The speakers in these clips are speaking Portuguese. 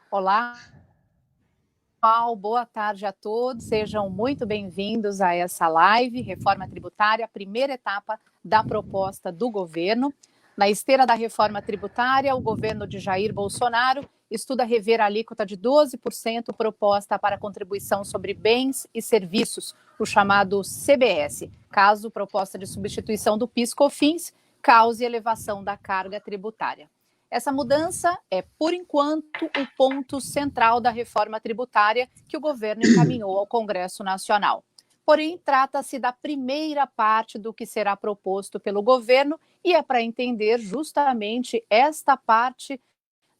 Olá, pessoal, boa tarde a todos, sejam muito bem-vindos a essa live, Reforma Tributária, primeira etapa da proposta do governo. Na esteira da reforma tributária, o governo de Jair Bolsonaro estuda rever a alíquota de 12% proposta para contribuição sobre bens e serviços, o chamado CBS, caso proposta de substituição do PIS/COFINS cause elevação da carga tributária. Essa mudança é, por enquanto, o ponto central da reforma tributária que o governo encaminhou ao Congresso Nacional. Porém, trata-se da primeira parte do que será proposto pelo governo e é para entender justamente esta parte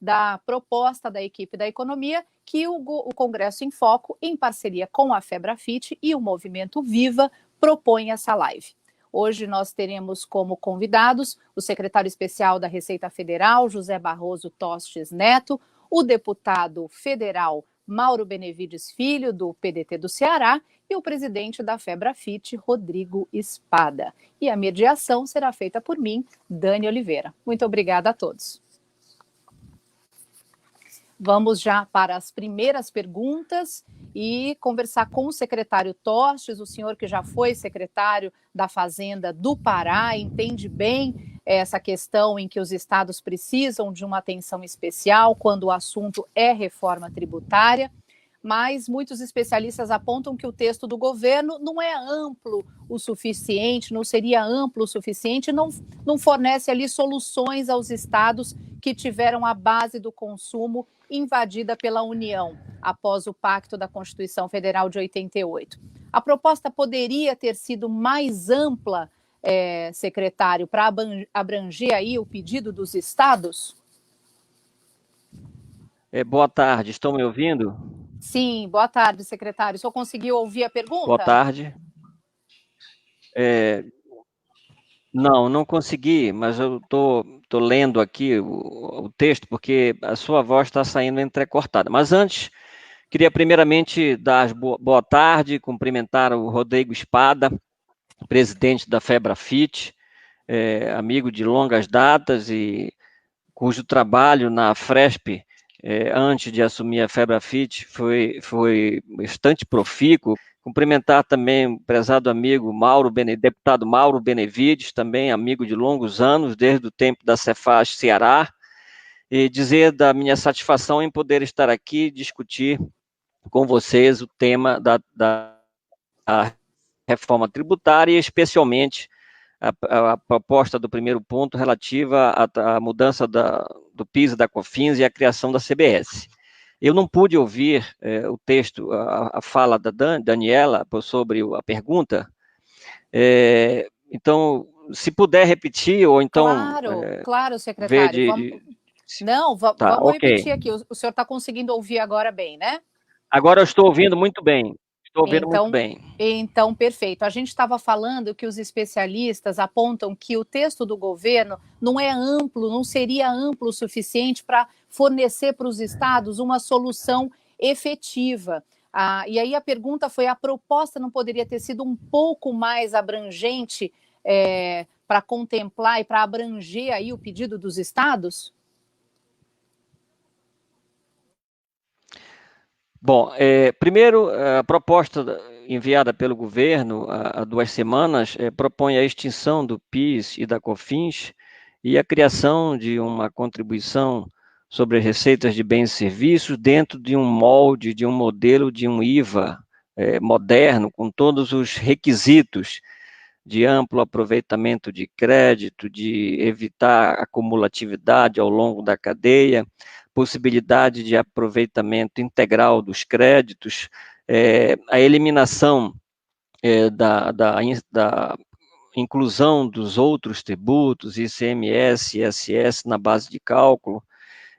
da proposta da equipe da economia que o Congresso em Foco, em parceria com a Febrafit e o Movimento Viva, propõe essa live. Hoje nós teremos como convidados o secretário especial da Receita Federal, José Barroso Tostes Neto, o deputado federal Mauro Benevides Filho, do PDT do Ceará, e o presidente da Febrafit, Rodrigo Espada. E a mediação será feita por mim, Dani Oliveira. Muito obrigada a todos. Vamos já para as primeiras perguntas e conversar com o secretário Tostes, o senhor que já foi secretário da Fazenda do Pará, entende bem essa questão em que os estados precisam de uma atenção especial quando o assunto é reforma tributária, mas muitos especialistas apontam que o texto do governo não é amplo o suficiente, não seria amplo o suficiente, não fornece ali soluções aos estados que tiveram a base do consumo invadida pela União após o Pacto da Constituição Federal de 88. A proposta poderia ter sido mais ampla, secretário, para abranger aí o pedido dos estados? Boa tarde, estão me ouvindo? Sim, boa tarde, secretário. O senhor conseguiu ouvir a pergunta? Boa tarde. Não consegui, mas eu estou lendo aqui o texto, porque a sua voz está saindo entrecortada. Mas antes, queria primeiramente dar boa tarde, cumprimentar o Rodrigo Espada, presidente da Febrafit, amigo de longas datas e cujo trabalho na Fresp, antes de assumir a Febrafit, foi bastante profícuo. Cumprimentar também o prezado amigo deputado Mauro Benevides, também amigo de longos anos, desde o tempo da Cefaz Ceará, e dizer da minha satisfação em poder estar aqui e discutir com vocês o tema da reforma tributária, e especialmente a proposta do primeiro ponto relativa à mudança do PIS e da COFINS e a criação da CBS. Eu não pude ouvir o texto, a fala da Daniela sobre a pergunta, então, se puder repetir, ou então... Claro, secretário. Vamos okay. Repetir aqui. O senhor está conseguindo ouvir agora bem, né? Agora eu estou ouvindo muito bem. Muito bem. Então, perfeito. A gente estava falando que os especialistas apontam que o texto do governo não é amplo, não seria amplo o suficiente para fornecer para os estados uma solução efetiva. E aí a pergunta foi: a proposta não poderia ter sido um pouco mais abrangente para contemplar e para abranger aí o pedido dos estados? Bom, primeiro, a proposta enviada pelo governo há 2 semanas propõe a extinção do PIS e da COFINS e a criação de uma contribuição sobre as receitas de bens e serviços dentro de um molde, de um modelo de um IVA moderno, com todos os requisitos de amplo aproveitamento de crédito, de evitar acumulatividade ao longo da cadeia, possibilidade de aproveitamento integral dos créditos, a eliminação da inclusão dos outros tributos, ICMS, ISS, na base de cálculo,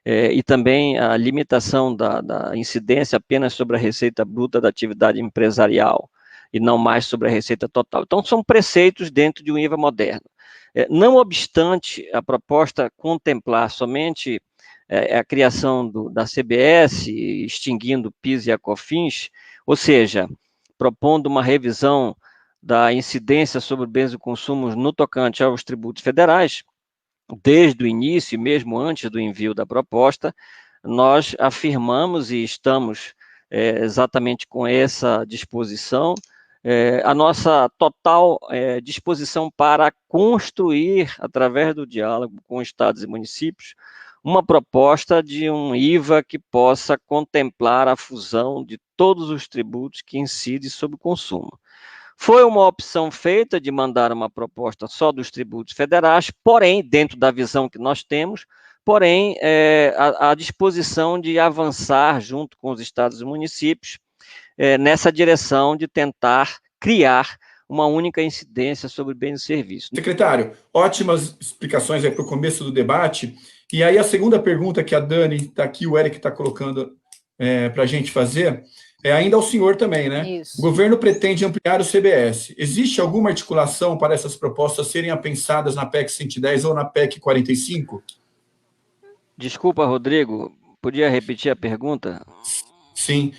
e também a limitação da incidência apenas sobre a receita bruta da atividade empresarial, e não mais sobre a receita total. Então, são preceitos dentro de um IVA moderno. Não obstante a proposta contemplar somente a criação da CBS, extinguindo o PIS e a COFINS, ou seja, propondo uma revisão da incidência sobre bens e consumos no tocante aos tributos federais, desde o início, mesmo antes do envio da proposta, nós afirmamos e estamos exatamente com essa disposição, a nossa total disposição para construir, através do diálogo com estados e municípios, uma proposta de um IVA que possa contemplar a fusão de todos os tributos que incidem sobre o consumo. Foi uma opção feita de mandar uma proposta só dos tributos federais, porém, dentro da visão que nós temos, porém, a disposição de avançar junto com os estados e municípios nessa direção de tentar criar uma única incidência sobre bens e serviços. Secretário, ótimas explicações aí para o começo do debate. E aí a segunda pergunta que a Dani está aqui, o Eric está colocando para a gente fazer, é ainda ao senhor também, né? Isso. O governo pretende ampliar o CBS. Existe alguma articulação para essas propostas serem apensadas na PEC 110 ou na PEC 45? Desculpa, Rodrigo, podia repetir a pergunta? Sim.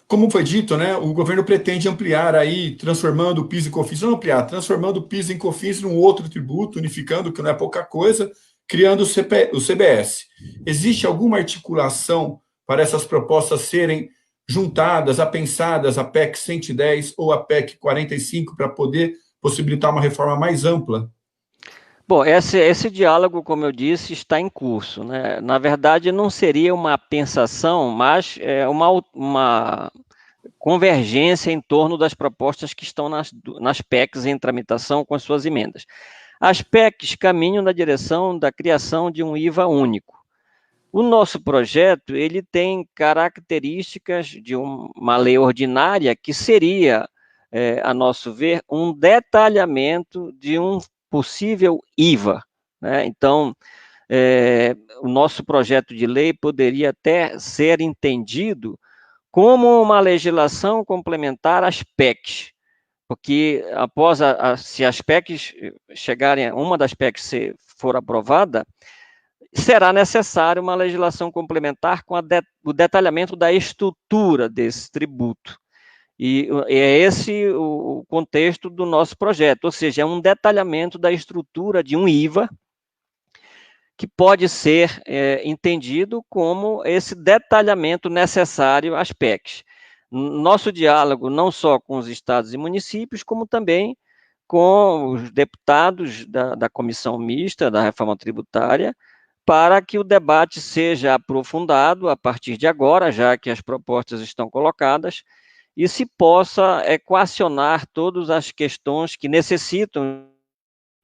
Como foi dito, né, o governo pretende ampliar aí, transformando o PIS e COFINS, não ampliar, transformando o PIS e COFINS num outro tributo, unificando, que não é pouca coisa, criando o CBS. Existe alguma articulação para essas propostas serem juntadas, apensadas, a PEC 110 ou a PEC 45, para poder possibilitar uma reforma mais ampla? Bom, esse diálogo, como eu disse, está em curso, né? Na verdade, não seria uma pensação, mas uma convergência em torno das propostas que estão nas PECs em tramitação com as suas emendas. As PECs caminham na direção da criação de um IVA único. O nosso projeto, ele tem características de uma lei ordinária que seria, a nosso ver, um detalhamento de um possível IVA, né? Então, o nosso projeto de lei poderia até ser entendido como uma legislação complementar às PECs, porque após se as PECs chegarem, uma das PECs for aprovada, será necessária uma legislação complementar com o detalhamento da estrutura desse tributo. E é esse o contexto do nosso projeto, ou seja, é um detalhamento da estrutura de um IVA que pode ser entendido como esse detalhamento necessário às PECs. Nosso diálogo não só com os estados e municípios, como também com os deputados da comissão mista da reforma tributária, para que o debate seja aprofundado a partir de agora, já que as propostas estão colocadas, e se possa equacionar todas as questões que necessitam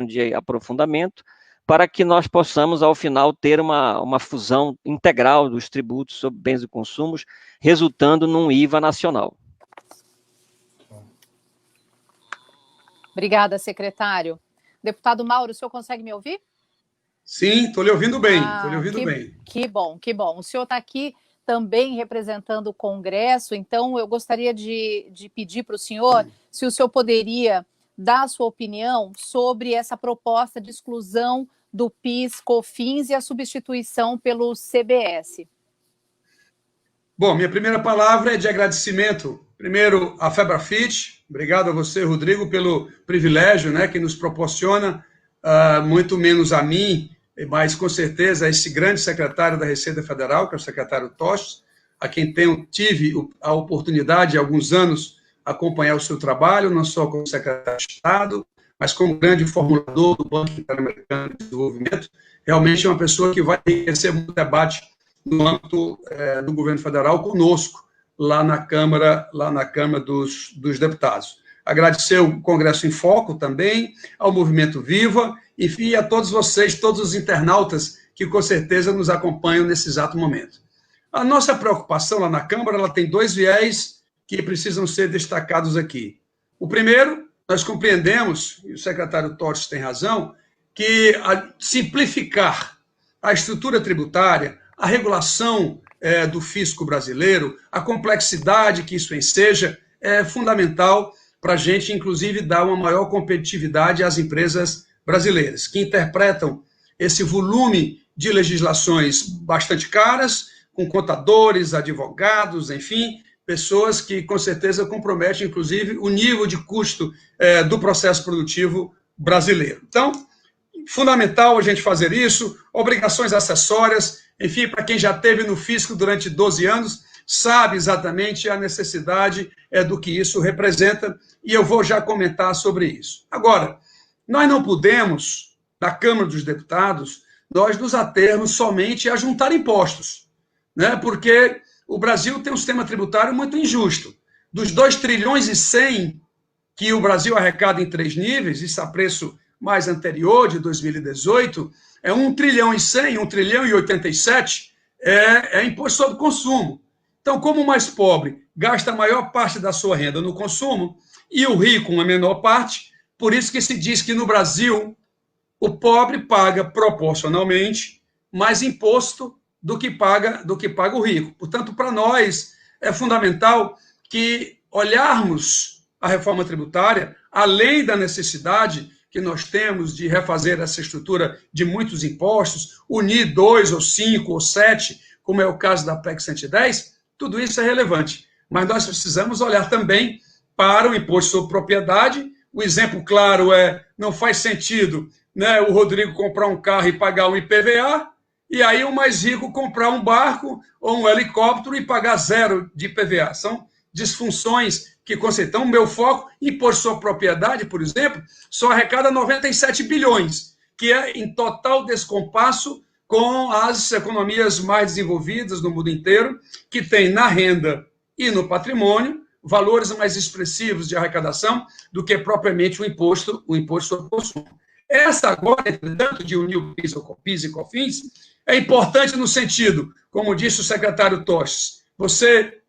de aprofundamento, para que nós possamos, ao final, ter uma fusão integral dos tributos sobre bens e consumos, resultando num IVA nacional. Obrigada, secretário. Deputado Mauro, o senhor consegue me ouvir? Sim, estou lhe ouvindo bem, estou lhe ouvindo bem. Que bom, que bom. O senhor está aqui também representando o Congresso, então eu gostaria de pedir para o senhor se o senhor poderia dar a sua opinião sobre essa proposta de exclusão do PIS, COFINS e a substituição pelo CBS. Bom, minha primeira palavra é de agradecimento. Primeiro, à Febrafit, obrigado a você, Rodrigo, pelo privilégio, né, que nos proporciona, muito menos a mim, mas com certeza a esse grande secretário da Receita Federal, que é o secretário Tostes, a quem tive a oportunidade, há alguns anos, acompanhar o seu trabalho, não só como secretário de Estado, mas como grande formulador do Banco Interamericano de Desenvolvimento. Realmente é uma pessoa que vai enriquecer muito debate no âmbito do governo federal conosco, lá na Câmara dos Deputados. Agradecer o Congresso em Foco também, ao Movimento Viva, e a todos vocês, todos os internautas que com certeza nos acompanham nesse exato momento. A nossa preocupação lá na Câmara, ela tem dois viés que precisam ser destacados aqui. O primeiro, nós compreendemos, e o secretário Tostes tem razão, que simplificar a estrutura tributária, a regulação do fisco brasileiro, a complexidade que isso enseja, é fundamental para a gente, inclusive, dar uma maior competitividade às empresas brasileiras, que interpretam esse volume de legislações bastante caras, com contadores, advogados, enfim, pessoas que, com certeza, comprometem, inclusive, o nível de custo do processo produtivo brasileiro. Então, fundamental a gente fazer isso, obrigações acessórias, enfim, para quem já esteve no fisco durante 12 anos, sabe exatamente a necessidade do que isso representa, e eu vou já comentar sobre isso. Agora, nós não podemos, na Câmara dos Deputados, nós nos atermos somente a juntar impostos, né? Porque o Brasil tem um sistema tributário muito injusto. Dos 2 trilhões e 100 que o Brasil arrecada em 3 níveis, isso a preço mais anterior, de 2018, é 1 trilhão e 100, 1 trilhão e 87 é imposto sobre consumo. Então, como o mais pobre gasta a maior parte da sua renda no consumo e o rico uma menor parte, por isso que se diz que no Brasil o pobre paga proporcionalmente mais imposto do que paga o rico. Portanto, para nós é fundamental que olharmos a reforma tributária, além da necessidade que nós temos de refazer essa estrutura de muitos impostos, unir 2 ou 5 ou 7, como é o caso da PEC 110, tudo isso é relevante. Mas nós precisamos olhar também para o imposto sobre propriedade. O exemplo claro não faz sentido, né, o Rodrigo comprar um carro e pagar um IPVA, e aí o mais rico comprar um barco ou um helicóptero e pagar 0 de IPVA. São disfunções que conceitam. O meu foco, imposto sobre propriedade, por exemplo, só arrecada 97 bilhões, que é em total descompasso com as economias mais desenvolvidas no mundo inteiro, que tem na renda e no patrimônio valores mais expressivos de arrecadação do que propriamente o imposto sobre consumo. Essa agora, entretanto, de unir o PIS e COFINS, é importante no sentido, como disse o secretário Tostes, você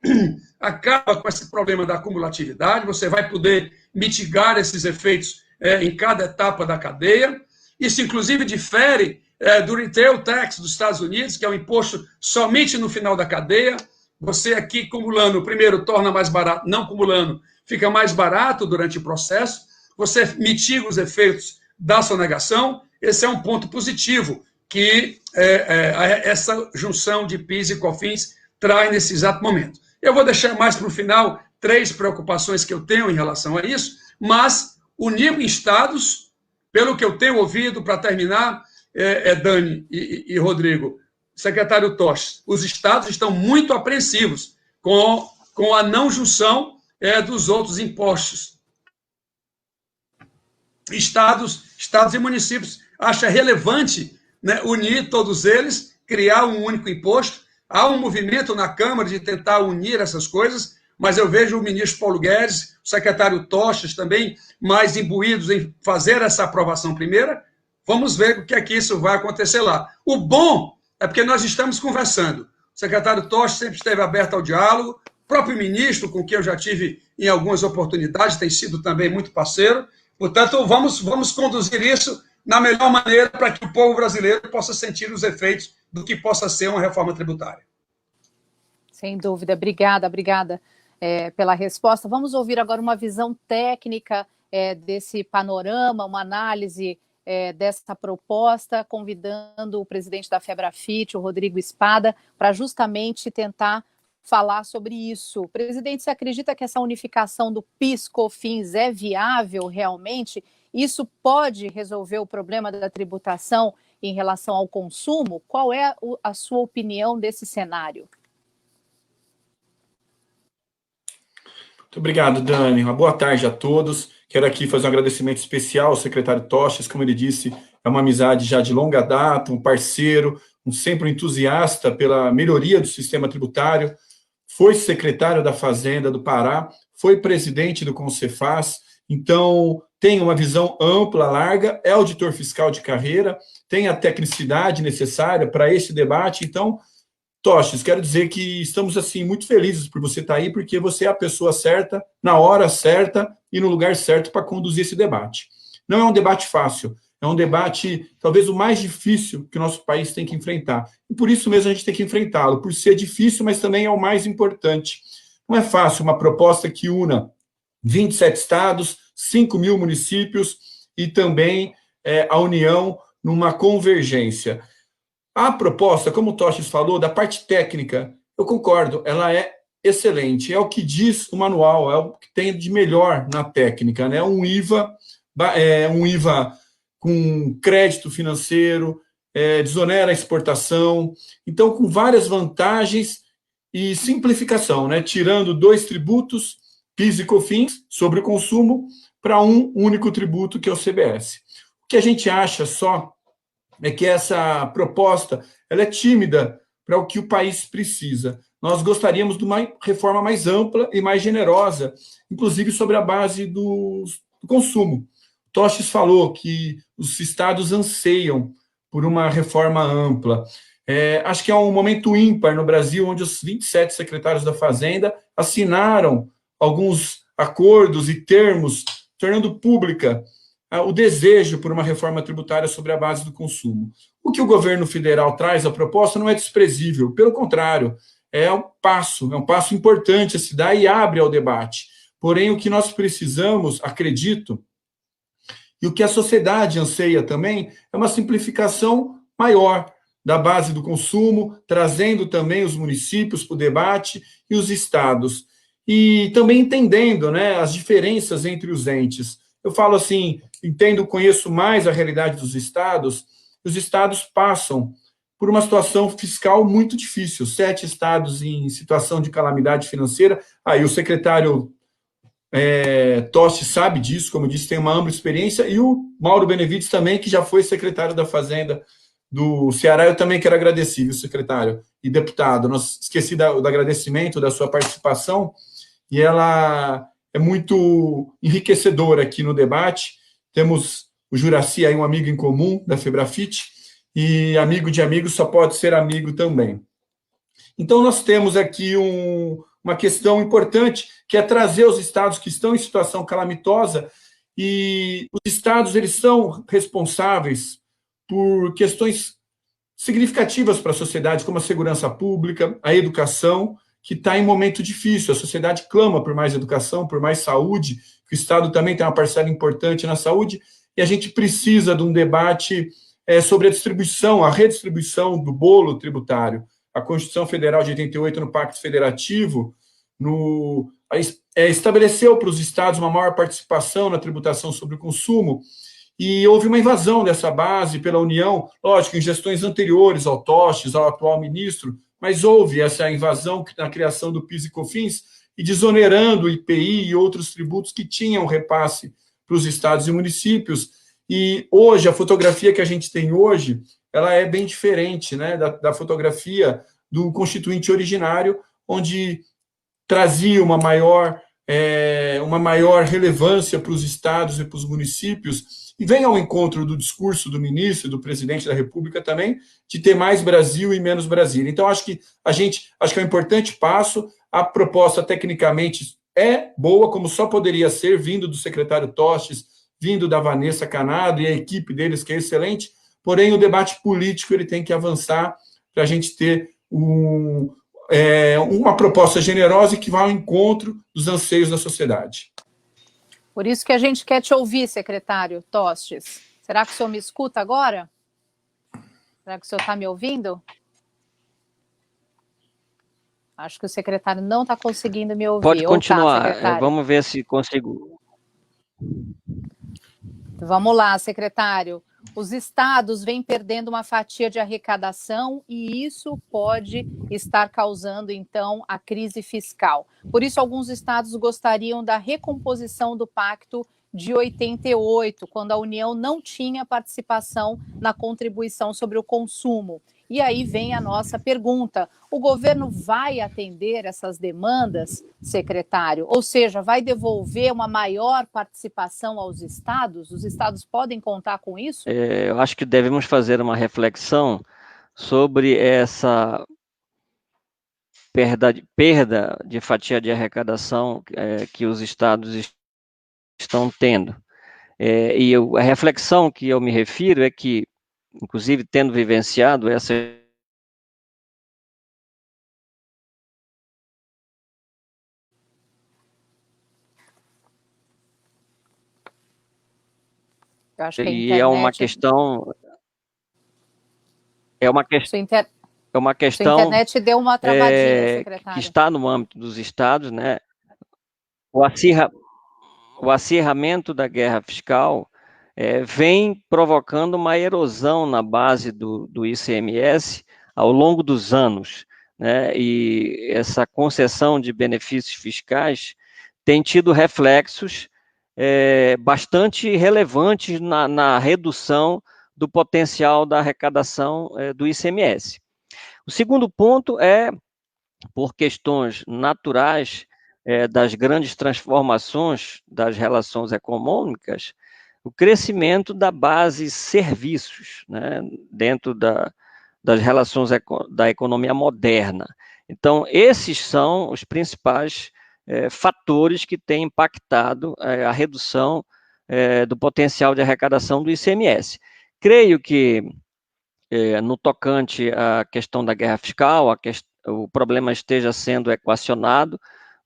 acaba com esse problema da acumulatividade, você vai poder mitigar esses efeitos em cada etapa da cadeia. Isso, inclusive, difere do retail tax dos Estados Unidos, que é um imposto somente no final da cadeia. Você aqui, cumulando, primeiro, torna mais barato, não cumulando, fica mais barato durante o processo, você mitiga os efeitos da sonegação. Esse é um ponto positivo que essa junção de PIS e COFINS traz nesse exato momento. Eu vou deixar mais para o final 3 preocupações que eu tenho em relação a isso, mas unir estados, pelo que eu tenho ouvido, para terminar, Dani e Rodrigo, secretário Tostes, os estados estão muito apreensivos com a não junção dos outros impostos. Estados e municípios acham relevante, né, unir todos eles, criar um único imposto. Há um movimento na Câmara de tentar unir essas coisas, mas eu vejo o ministro Paulo Guedes, o secretário Tostes também mais imbuídos em fazer essa aprovação primeira. Vamos ver o que é que isso vai acontecer lá. O bom é porque nós estamos conversando. O secretário Tostes sempre esteve aberto ao diálogo, o próprio ministro, com quem eu já tive em algumas oportunidades, tem sido também muito parceiro. Portanto, vamos conduzir isso na melhor maneira para que o povo brasileiro possa sentir os efeitos do que possa ser uma reforma tributária. Sem dúvida. Obrigada pela resposta. Vamos ouvir agora uma visão técnica desse panorama, uma análise dessa proposta, convidando o presidente da Febrafit, o Rodrigo Espada, para justamente tentar falar sobre isso. Presidente, você acredita que essa unificação do PIS/COFINS é viável realmente? Isso pode resolver o problema da tributação em relação ao consumo? Qual é a sua opinião desse cenário? Muito obrigado, Dani. Uma boa tarde a todos. Quero aqui fazer um agradecimento especial ao secretário Tostes, como ele disse, é uma amizade já de longa data, um parceiro, sempre um entusiasta pela melhoria do sistema tributário, foi secretário da Fazenda do Pará, foi presidente do Concefaz, então tem uma visão ampla, larga, é auditor fiscal de carreira, tem a tecnicidade necessária para esse debate. Então, Tostes, quero dizer que estamos assim muito felizes por você estar aí, porque você é a pessoa certa, na hora certa e no lugar certo para conduzir esse debate. Não é um debate fácil, é um debate talvez o mais difícil que o nosso país tem que enfrentar. E por isso mesmo a gente tem que enfrentá-lo, por ser difícil, mas também é o mais importante. Não é fácil uma proposta que una 27 estados, 5 mil municípios e também a União numa convergência. A proposta, como o Tostes falou, da parte técnica, eu concordo, ela é excelente, é o que diz o manual, é o que tem de melhor na técnica, né? Um IVA com crédito financeiro, desonera a exportação. Então, com várias vantagens e simplificação, né? Tirando 2 tributos, PIS e COFINS, sobre o consumo, para um único tributo, que é o CBS. O que a gente acha só é que essa proposta ela é tímida para o que o país precisa. Nós gostaríamos de uma reforma mais ampla e mais generosa, inclusive sobre a base do consumo. Tostes falou que os estados anseiam por uma reforma ampla. Acho que é um momento ímpar no Brasil, onde os 27 secretários da Fazenda assinaram alguns acordos e termos, tornando pública o desejo por uma reforma tributária sobre a base do consumo. O que o governo federal traz, a proposta, não é desprezível, pelo contrário, é um passo importante a se dar e abre ao debate. Porém, o que nós precisamos, acredito, e o que a sociedade anseia também, é uma simplificação maior da base do consumo, trazendo também os municípios para o debate e os estados. E também entendendo, né, as diferenças entre os entes. Eu falo assim, conheço mais a realidade dos estados, os estados passam por uma situação fiscal muito difícil, 7 estados em situação de calamidade financeira. Aí o secretário Tosti sabe disso, como disse, tem uma ampla experiência, e o Mauro Benevides também, que já foi secretário da Fazenda do Ceará. Eu também quero agradecer, viu, secretário e deputado. Não esqueci do agradecimento da sua participação, e ela é muito enriquecedora aqui no debate. Temos o Juraci aí, um amigo em comum da Febrafit, e amigo de amigo só pode ser amigo também. Então, nós temos aqui uma questão importante, que é trazer os estados que estão em situação calamitosa, e os estados eles são responsáveis por questões significativas para a sociedade, como a segurança pública, a educação, que está em momento difícil. A sociedade clama por mais educação, por mais saúde, que o Estado também tem uma parcela importante na saúde, e a gente precisa de um debate sobre a distribuição, a redistribuição do bolo tributário. A Constituição Federal de 88, no Pacto Federativo, estabeleceu para os estados uma maior participação na tributação sobre o consumo, e houve uma invasão dessa base pela União, lógico, em gestões anteriores ao Tostes, ao atual ministro, mas houve essa invasão na criação do PIS e COFINS, e desonerando o IPI e outros tributos que tinham repasse para os estados e municípios. E hoje, a fotografia que a gente tem hoje, ela é bem diferente, né, da fotografia do Constituinte originário, onde trazia uma maior relevância para os estados e para os municípios, e vem ao encontro do discurso do ministro e do presidente da República também, de ter mais Brasil e menos Brasília. Então, acho que é um importante passo. A proposta, tecnicamente, é boa, como só poderia ser, vindo do secretário Tostes, vindo da Vanessa Canado e a equipe deles, que é excelente, porém, o debate político ele tem que avançar para a gente ter uma proposta generosa e que vá ao encontro dos anseios da sociedade. Por isso que a gente quer te ouvir, secretário Tostes. Será que o senhor me escuta agora? Será que o senhor está me ouvindo? Acho que o secretário não está conseguindo me ouvir. Pode continuar. Tá, vamos ver se consigo. Vamos lá, secretário. Os estados vêm perdendo uma fatia de arrecadação e isso pode estar causando, então, a crise fiscal. Por isso, alguns estados gostariam da recomposição do Pacto de 88, quando a União não tinha participação na contribuição sobre o consumo. E aí vem a nossa pergunta: o governo vai atender essas demandas, secretário? Ou seja, vai devolver uma maior participação aos estados? Os estados podem contar com isso? Eu acho que devemos fazer uma reflexão sobre essa perda de fatia de arrecadação que os estados estão tendo. E a reflexão que eu me refiro é que, inclusive tendo vivenciado essa Eu acho que e é uma questão Sua internet deu uma travadinha, secretário. Que está no âmbito dos estados, né? O acirramento da guerra fiscal vem provocando uma erosão na base do ICMS ao longo dos anos, né? E essa concessão de benefícios fiscais tem tido reflexos bastante relevantes na redução do potencial da arrecadação do ICMS. O segundo ponto é, por questões naturais das grandes transformações das relações econômicas, o crescimento da base serviços, né, dentro das relações da economia moderna. Então, esses são os principais fatores que têm impactado a redução do potencial de arrecadação do ICMS. Creio que, no tocante à questão da guerra fiscal, o problema esteja sendo equacionado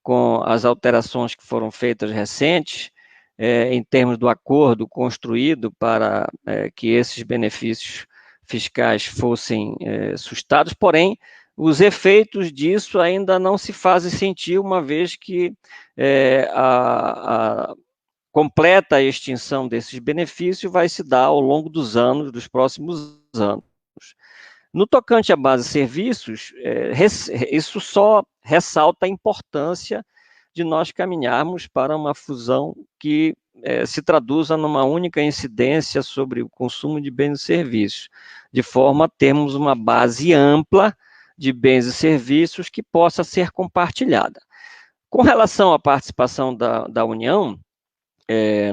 com as alterações que foram feitas recentes, em termos do acordo construído para que esses benefícios fiscais fossem sustados, porém, os efeitos disso ainda não se fazem sentir, uma vez que a completa extinção desses benefícios vai se dar ao longo dos anos, dos próximos anos. No tocante à base de serviços, isso só ressalta a importância de nós caminharmos para uma fusão que se traduza numa única incidência sobre o consumo de bens e serviços, de forma a termos uma base ampla de bens e serviços que possa ser compartilhada. Com relação à participação da União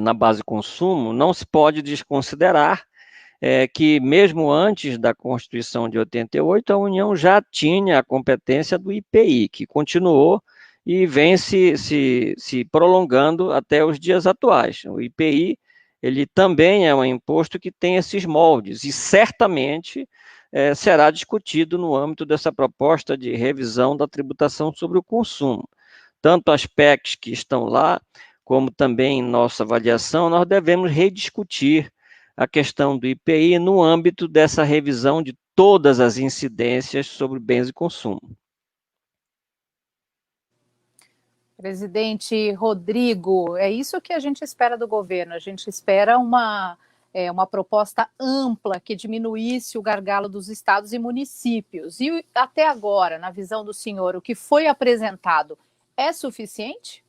na base de consumo, não se pode desconsiderar que, mesmo antes da Constituição de 88, a União já tinha a competência do IPI, que continuou e vem se prolongando até os dias atuais. O IPI, ele também é um imposto que tem esses moldes, e certamente será discutido no âmbito dessa proposta de revisão da tributação sobre o consumo. Tanto aspectos que estão lá, como também em nossa avaliação, nós devemos rediscutir a questão do IPI no âmbito dessa revisão de todas as incidências sobre bens e consumo. Presidente Rodrigo, é isso que a gente espera do governo. A gente espera uma proposta ampla que diminuísse o gargalo dos estados e municípios. E até agora, na visão do senhor, o que foi apresentado é suficiente?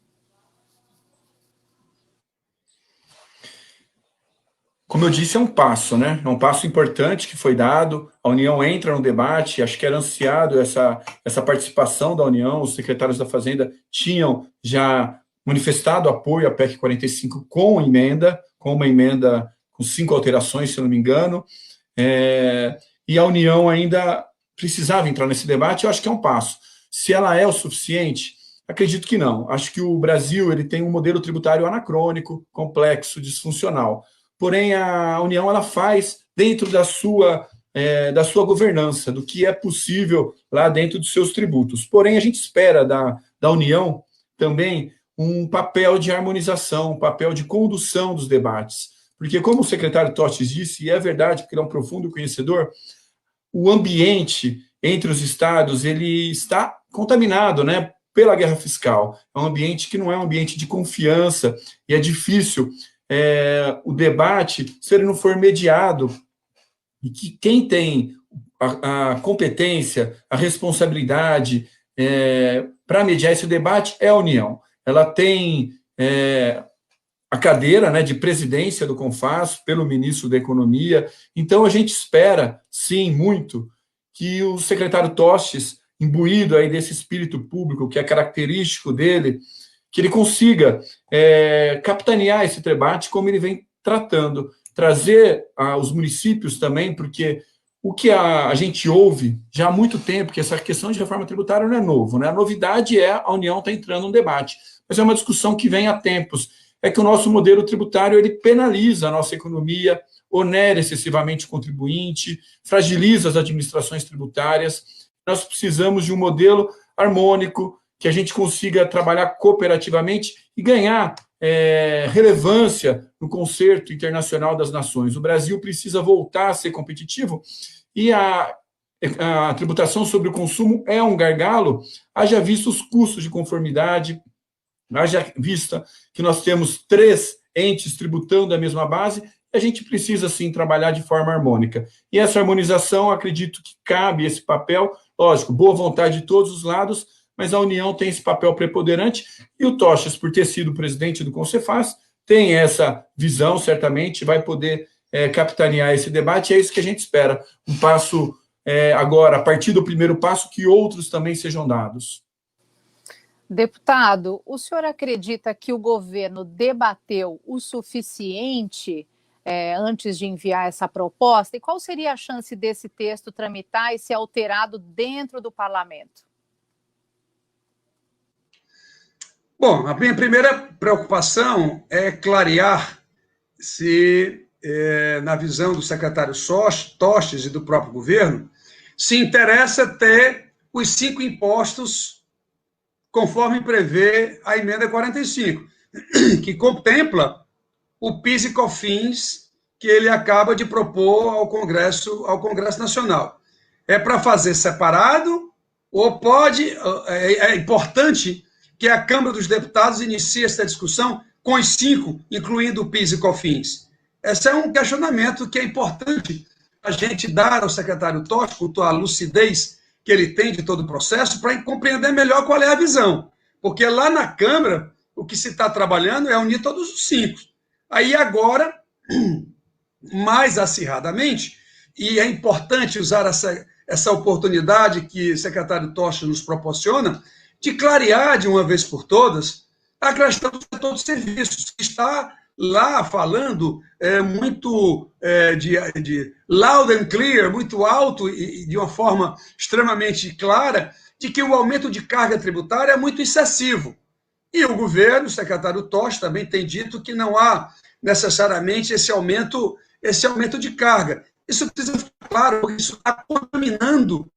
Como eu disse, é um passo, né? É um passo importante que foi dado. A União entra no debate, acho que era ansiado essa participação da União. Os secretários da Fazenda tinham já manifestado apoio à PEC 45 com uma emenda com 5 alterações, se eu não me engano. E a União ainda precisava entrar nesse debate. Eu acho que é um passo. Se ela é o suficiente, acredito que não. Acho que o Brasil ele tem um modelo tributário anacrônico, complexo, disfuncional. Porém, a União ela faz dentro da sua governança, do que é possível lá dentro dos seus tributos. Porém, a gente espera da União também um papel de harmonização, um papel de condução dos debates. Porque, como o secretário Tostes disse, e é verdade, porque ele é um profundo conhecedor, o ambiente entre os estados ele está contaminado, né, pela guerra fiscal. É um ambiente que não é um ambiente de confiança, e é difícil o debate, se ele não for mediado, e que quem tem a competência, a responsabilidade para mediar esse debate é a União. Ela tem a cadeira, né, de presidência do CONFAS pelo ministro da Economia. Então, a gente espera, sim, muito, que o secretário Tostes, imbuído aí desse espírito público, que é característico dele, que ele consiga capitanear esse debate como ele vem tratando, trazer os municípios também, porque o que a gente ouve já há muito tempo, que essa questão de reforma tributária não é novo, né? A novidade é a União estar entrando no debate, mas é uma discussão que vem há tempos, é que o nosso modelo tributário ele penaliza a nossa economia, onera excessivamente o contribuinte, fragiliza as administrações tributárias. Nós precisamos de um modelo harmônico, que a gente consiga trabalhar cooperativamente e ganhar relevância no concerto internacional das nações. O Brasil precisa voltar a ser competitivo e a tributação sobre o consumo é um gargalo, haja visto os custos de conformidade, haja vista que nós temos 3 entes tributando a mesma base a gente precisa, sim, trabalhar de forma harmônica. E essa harmonização, acredito que cabe esse papel, lógico, boa vontade de todos os lados, mas a União tem esse papel preponderante, e o Tochas, por ter sido presidente do Concefaz, tem essa visão, certamente, vai poder capitanear esse debate, e é isso que a gente espera. Um passo agora, a partir do primeiro passo, que outros também sejam dados. Deputado, o senhor acredita que o governo debateu o suficiente antes de enviar essa proposta? E qual seria a chance desse texto tramitar e ser alterado dentro do parlamento? Bom, a minha primeira preocupação é clarear se, na visão do secretário Tochas e do próprio governo, se interessa ter os 5 impostos conforme prevê a emenda 45, que contempla o PIS e COFINS que ele acaba de propor ao Congresso Nacional. É para fazer separado ou pode... É importante que a Câmara dos Deputados inicie essa discussão com os 5, incluindo o PIS e COFINS. Esse é um questionamento que é importante a gente dar ao secretário Tochas, quanto à lucidez que ele tem de todo o processo, para compreender melhor qual é a visão. Porque lá na Câmara, o que se está trabalhando é unir todos os 5. Aí agora, mais acirradamente, e é importante usar essa oportunidade que o secretário Tochas nos proporciona, de clarear de uma vez por todas a questão do setor de serviços, que está lá falando muito de loud and clear, muito alto e de uma forma extremamente clara, de que o aumento de carga tributária é muito excessivo. E o governo, o secretário Tochas, também tem dito que não há necessariamente esse aumento de carga. Isso precisa ficar claro, porque isso está contaminando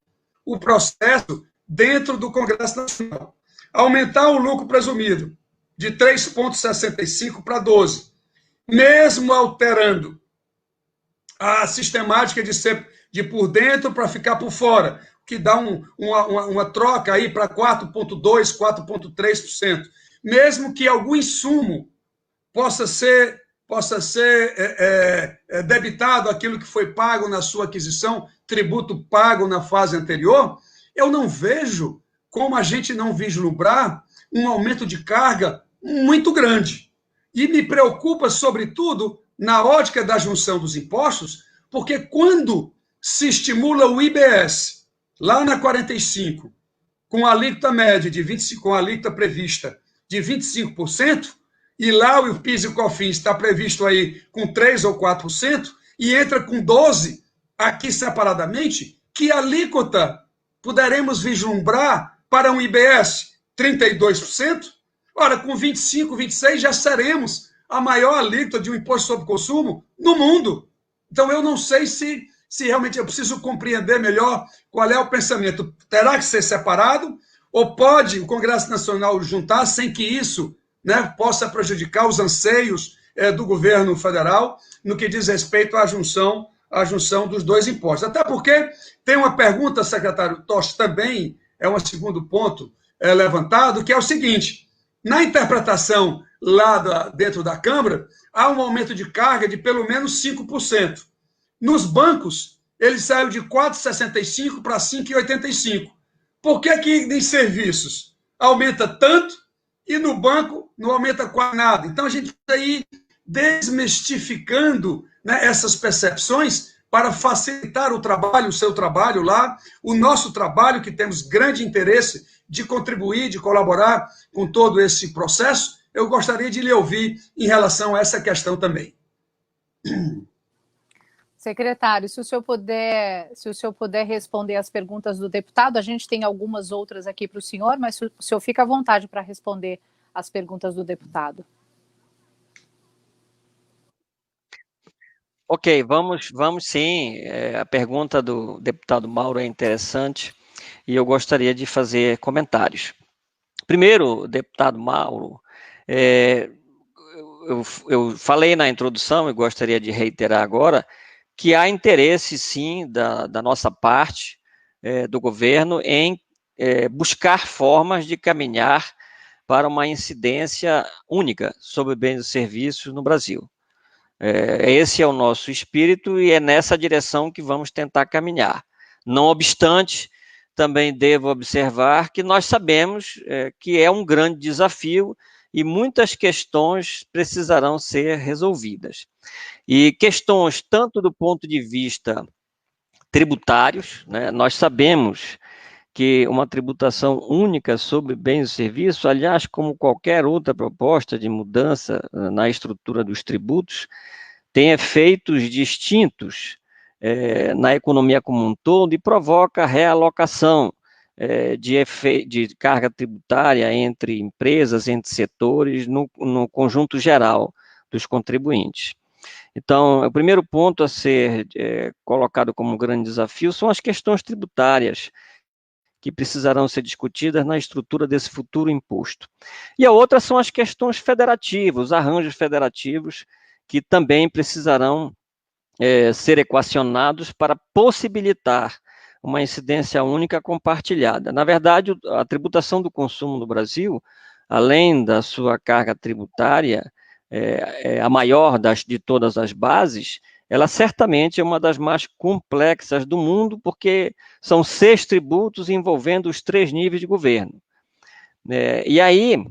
o processo dentro do Congresso Nacional. Aumentar o lucro presumido de 3,65 para 12, mesmo alterando a sistemática de ser de por dentro para ficar por fora, que dá uma troca aí para 4,2%, 4,3%. Mesmo que algum insumo possa ser debitado aquilo que foi pago na sua aquisição, tributo pago na fase anterior, eu não vejo como a gente não vislumbrar um aumento de carga muito grande. E me preocupa, sobretudo, na ótica da junção dos impostos, porque quando se estimula o IBS, lá na 45, com a alíquota média de 25%, com a alíquota prevista de 25%, e lá o PIS e o COFINS está previsto aí com 3% ou 4%, e entra com 12% aqui separadamente, que alíquota poderemos vislumbrar para um IBS 32%? Ora, com 25%, 26% já seremos a maior alíquota de um imposto sobre consumo no mundo. Então, eu não sei se realmente eu preciso compreender melhor qual é o pensamento. Terá que ser separado ou pode o Congresso Nacional juntar sem que isso possa prejudicar os anseios do governo federal no que diz respeito à junção dos 2 impostos. Até porque tem uma pergunta, secretário Tochas, também é um segundo ponto levantado, que é o seguinte: na interpretação lá dentro da Câmara, há um aumento de carga de pelo menos 5%. Nos bancos, ele saiu de 4,65 para 5,85. Por que em serviços aumenta tanto e no banco não aumenta quase nada? Então, a gente está aí desmistificando essas percepções para facilitar o seu trabalho lá, o nosso trabalho, que temos grande interesse de contribuir, de colaborar com todo esse processo. Eu gostaria de lhe ouvir em relação a essa questão também. Secretário, se o senhor puder responder as perguntas do deputado, a gente tem algumas outras aqui para o senhor, mas o senhor fica à vontade para responder as perguntas do deputado. Ok, vamos sim. A pergunta do deputado Mauro é interessante e eu gostaria de fazer comentários. Primeiro, deputado Mauro, eu falei na introdução e gostaria de reiterar agora que há interesse, sim, da nossa parte, do governo, em buscar formas de caminhar para uma incidência única sobre bens e serviços no Brasil. Esse é o nosso espírito e é nessa direção que vamos tentar caminhar. Não obstante, também devo observar que nós sabemos que é um grande desafio e muitas questões precisarão ser resolvidas. E questões tanto do ponto de vista tributários, né, nós sabemos que uma tributação única sobre bens e serviços, aliás, como qualquer outra proposta de mudança na estrutura dos tributos, tem efeitos distintos na economia como um todo e provoca realocação de carga tributária entre empresas, entre setores, no conjunto geral dos contribuintes. Então, o primeiro ponto a ser colocado como um grande desafio são as questões tributárias, que precisarão ser discutidas na estrutura desse futuro imposto. E a outra são as questões federativas, os arranjos federativos, que também precisarão ser equacionados para possibilitar uma incidência única compartilhada. Na verdade, a tributação do consumo no Brasil, além da sua carga tributária, a maior de todas as bases, ela certamente é uma das mais complexas do mundo, porque são 6 tributos envolvendo os 3 níveis de governo. E aí,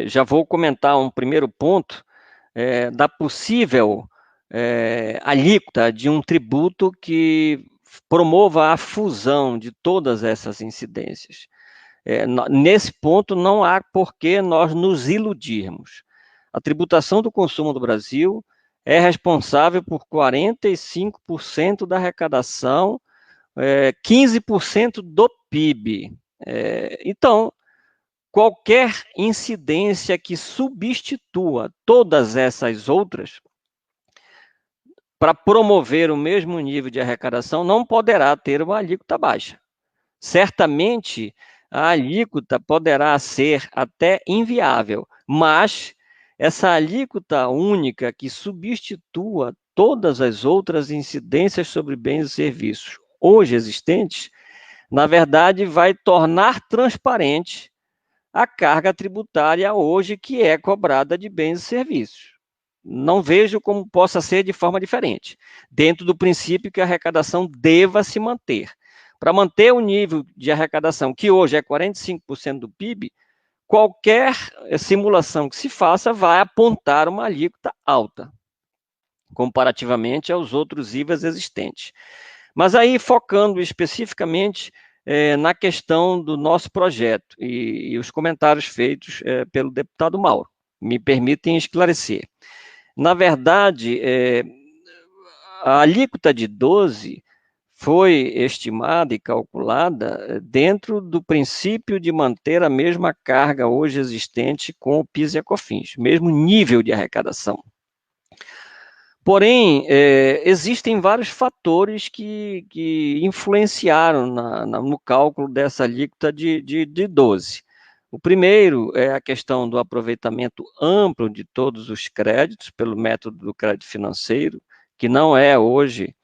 já vou comentar um primeiro ponto da possível alíquota de um tributo que promova a fusão de todas essas incidências. Nesse ponto, não há por que nós nos iludirmos. A tributação do consumo do Brasil é responsável por 45% da arrecadação, 15% do PIB. Então, qualquer incidência que substitua todas essas outras para promover o mesmo nível de arrecadação não poderá ter uma alíquota baixa. Certamente, a alíquota poderá ser até inviável, mas essa alíquota única que substitua todas as outras incidências sobre bens e serviços hoje existentes, na verdade, vai tornar transparente a carga tributária hoje que é cobrada de bens e serviços. Não vejo como possa ser de forma diferente, dentro do princípio que a arrecadação deva se manter. Para manter o nível de arrecadação, que hoje é 45% do PIB, qualquer simulação que se faça vai apontar uma alíquota alta, comparativamente aos outros IVAs existentes. Mas aí, focando especificamente na questão do nosso projeto e os comentários feitos pelo deputado Mauro, me permitem esclarecer. Na verdade, a alíquota de 12% foi estimada e calculada dentro do princípio de manter a mesma carga hoje existente com o PIS e a COFINS, mesmo nível de arrecadação. Porém, existem vários fatores que influenciaram no cálculo dessa alíquota de 12%. O primeiro é a questão do aproveitamento amplo de todos os créditos pelo método do crédito financeiro, que não é hoje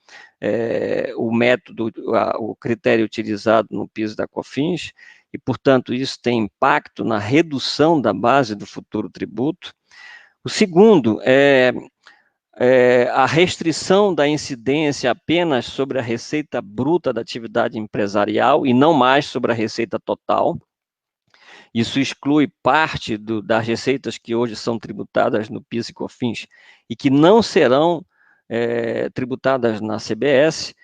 o método, o critério utilizado no PIS da COFINS, e, portanto, isso tem impacto na redução da base do futuro tributo. O segundo é a restrição da incidência apenas sobre a receita bruta da atividade empresarial e não mais sobre a receita total. Isso exclui parte das receitas que hoje são tributadas no PIS e COFINS e que não serão tributadas na CBS.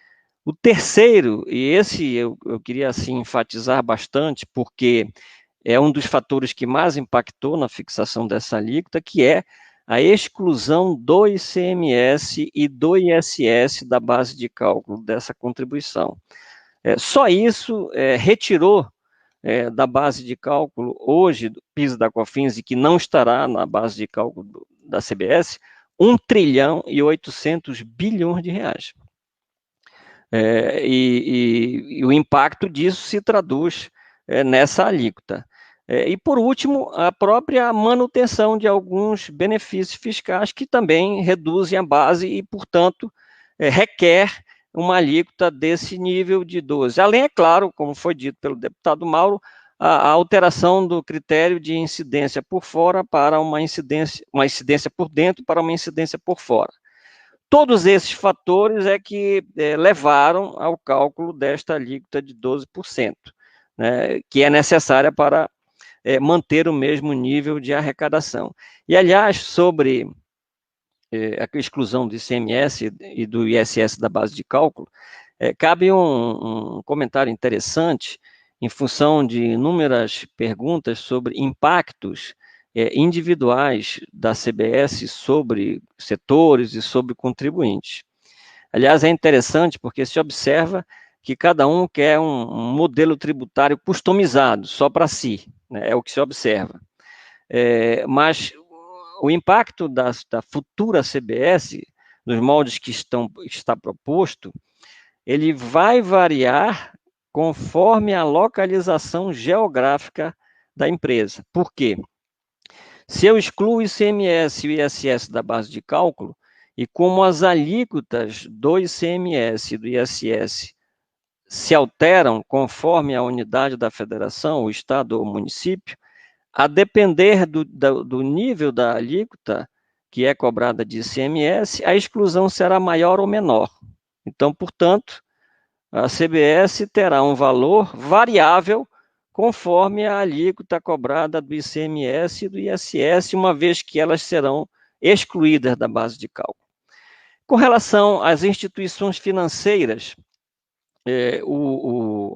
O terceiro, e esse eu queria assim, enfatizar bastante, porque é um dos fatores que mais impactou na fixação dessa alíquota, que é a exclusão do ICMS e do ISS da base de cálculo dessa contribuição. Só isso retirou da base de cálculo hoje do PIS e da COFINS, e que não estará na base de cálculo da CBS, 1 trilhão e 800 bilhões de reais. E o impacto disso se traduz nessa alíquota. E, por último, a própria manutenção de alguns benefícios fiscais que também reduzem a base e, portanto, requer uma alíquota desse nível de 12%. Além, é claro, como foi dito pelo deputado Mauro, a alteração do critério de incidência por fora para uma incidência por dentro para uma incidência por fora. Todos esses fatores é que levaram ao cálculo desta alíquota de 12%, né, que é necessária para manter o mesmo nível de arrecadação. E, aliás, sobre a exclusão do ICMS e do ISS da base de cálculo, cabe um comentário interessante em função de inúmeras perguntas sobre impactos individuais da CBS sobre setores e sobre contribuintes. Aliás, é interessante porque se observa que cada um quer um modelo tributário customizado, só para si, né, é o que se observa. Mas o impacto da futura CBS, nos moldes que está proposto, ele vai variar conforme a localização geográfica da empresa. Por quê? Se eu excluo o ICMS e o ISS da base de cálculo, e como as alíquotas do ICMS e do ISS se alteram conforme a unidade da federação, o estado ou o município, a depender do nível da alíquota que é cobrada de ICMS, a exclusão será maior ou menor. Então, portanto, a CBS terá um valor variável conforme a alíquota cobrada do ICMS e do ISS, uma vez que elas serão excluídas da base de cálculo. Com relação às instituições financeiras,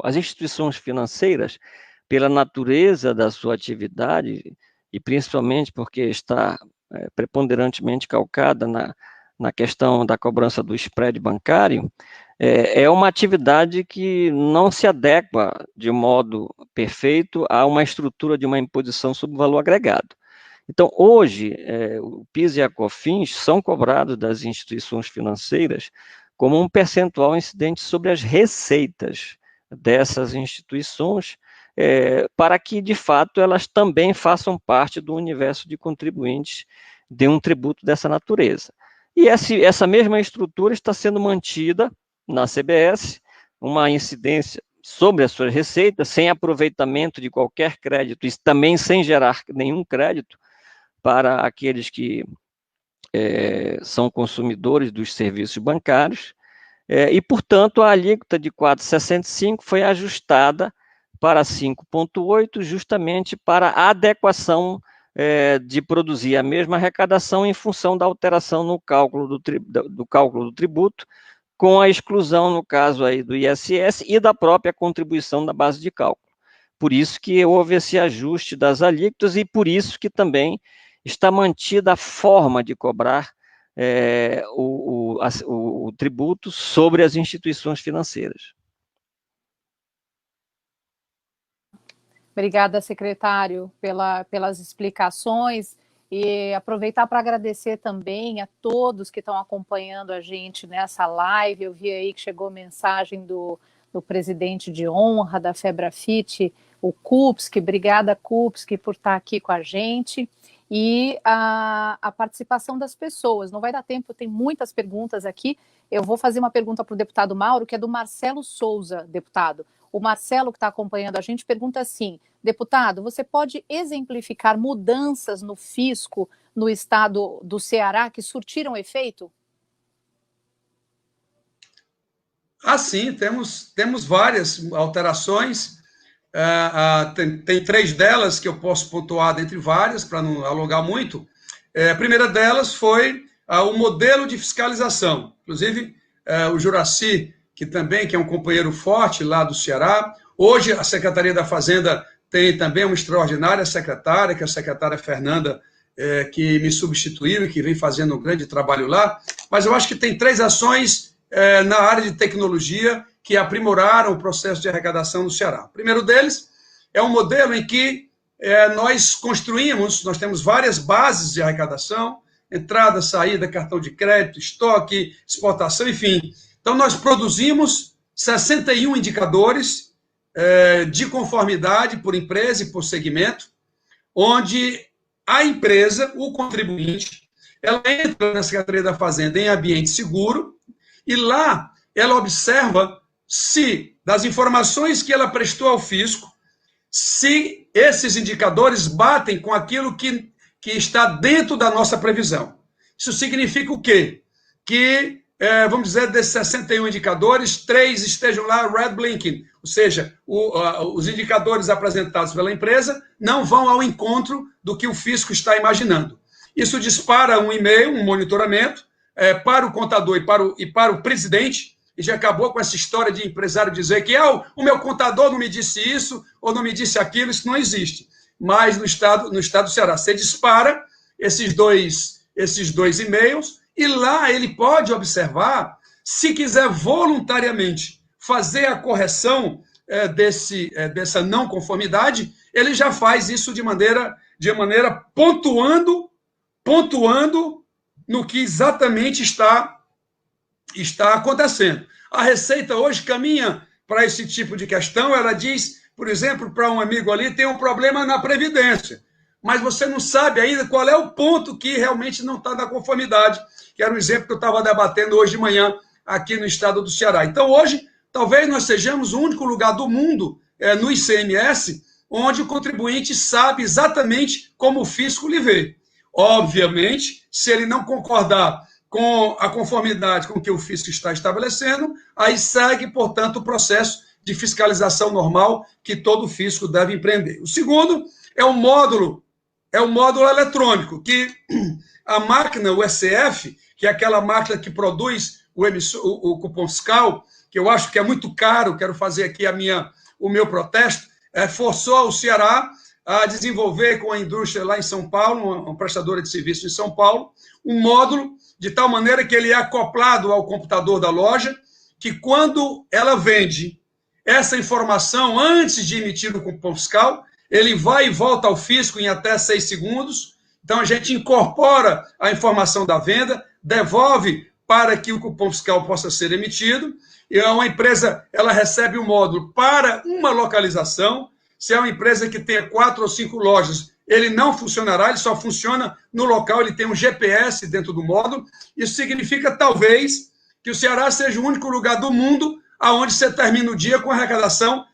as instituições financeiras, pela natureza da sua atividade, e principalmente porque está preponderantemente calcada na questão da cobrança do spread bancário, é uma atividade que não se adequa de modo perfeito a uma estrutura de uma imposição sobre valor agregado. Então, hoje, o PIS e a COFINS são cobrados das instituições financeiras como um percentual incidente sobre as receitas dessas instituições, para que, de fato, elas também façam parte do universo de contribuintes de um tributo dessa natureza. E essa mesma estrutura está sendo mantida na CBS, uma incidência sobre as suas receitas, sem aproveitamento de qualquer crédito, e também sem gerar nenhum crédito para aqueles que são consumidores dos serviços bancários, e, portanto, a alíquota de 4,65 foi ajustada para 5,8, justamente para a adequação de produzir a mesma arrecadação em função da alteração no cálculo do cálculo do tributo, com a exclusão, no caso aí, do ISS e da própria contribuição da base de cálculo. Por isso que houve esse ajuste das alíquotas e por isso que também está mantida a forma de cobrar o tributo sobre as instituições financeiras. Obrigada, secretário, pelas explicações. E aproveitar para agradecer também a todos que estão acompanhando a gente nessa live. Eu vi aí que chegou mensagem do presidente de honra da Febrafit, o Kupski. Obrigada, Kupski, por estar aqui com a gente. E a participação das pessoas. Não vai dar tempo, tem muitas perguntas aqui. Eu vou fazer uma pergunta para o deputado Mauro, que é do Marcelo Souza, deputado. O Marcelo, que está acompanhando a gente, pergunta assim: deputado, você pode exemplificar mudanças no fisco no estado do Ceará que surtiram efeito? Sim, temos várias alterações. Tem 3 delas que eu posso pontuar dentre várias, para não alongar muito. A primeira delas foi o modelo de fiscalização. Inclusive, o Juraci, que é um companheiro forte lá do Ceará. Hoje, a Secretaria da Fazenda tem também uma extraordinária secretária, que é a secretária Fernanda, que me substituiu e que vem fazendo um grande trabalho lá. Mas eu acho que tem 3 ações na área de tecnologia que aprimoraram o processo de arrecadação no Ceará. O primeiro deles é um modelo em que nós temos várias bases de arrecadação, entrada, saída, cartão de crédito, estoque, exportação, enfim. Então, nós produzimos 61 indicadores de conformidade por empresa e por segmento, onde a empresa, o contribuinte, ela entra na Secretaria da Fazenda em ambiente seguro e lá ela observa se, das informações que ela prestou ao fisco, se esses indicadores batem com aquilo que está dentro da nossa previsão. Isso significa o quê? Que, vamos dizer, desses 61 indicadores, 3 estejam lá red blinking, ou seja, os indicadores apresentados pela empresa não vão ao encontro do que o fisco está imaginando. Isso dispara um e-mail, um monitoramento, para o contador e para o presidente, e já acabou com essa história de empresário dizer que o meu contador não me disse isso ou não me disse aquilo, isso não existe. Mas no estado do Ceará, você dispara esses dois e-mails e lá ele pode observar, se quiser voluntariamente fazer a correção dessa não conformidade, ele já faz isso de maneira pontuando no que exatamente está acontecendo. A Receita hoje caminha para esse tipo de questão, ela diz, por exemplo, para um amigo ali, tem um problema na Previdência, mas você não sabe ainda qual é o ponto que realmente não está na conformidade, que era um exemplo que eu estava debatendo hoje de manhã aqui no estado do Ceará. Então, hoje, talvez nós sejamos o único lugar do mundo, no ICMS, onde o contribuinte sabe exatamente como o fisco lhe vê. Obviamente, se ele não concordar com a conformidade com o que o fisco está estabelecendo, aí segue, portanto, o processo de fiscalização normal que todo fisco deve empreender. O segundo é o módulo eletrônico, que a máquina, o ECF, que é aquela máquina que produz o cupom fiscal, que eu acho que é muito caro, quero fazer aqui o meu protesto, forçou o Ceará a desenvolver com a indústria lá em São Paulo, uma prestadora de serviço em São Paulo, um módulo de tal maneira que ele é acoplado ao computador da loja, que quando ela vende essa informação antes de emitir o cupom fiscal, ele vai e volta ao fisco em até 6 segundos. Então, a gente incorpora a informação da venda, devolve para que o cupom fiscal possa ser emitido, e uma empresa ela recebe o módulo para uma localização. Se é uma empresa que tenha 4 ou 5 lojas, ele não funcionará, ele só funciona no local, ele tem um GPS dentro do módulo. Isso significa, talvez, que o Ceará seja o único lugar do mundo onde você termina o dia com arrecadação,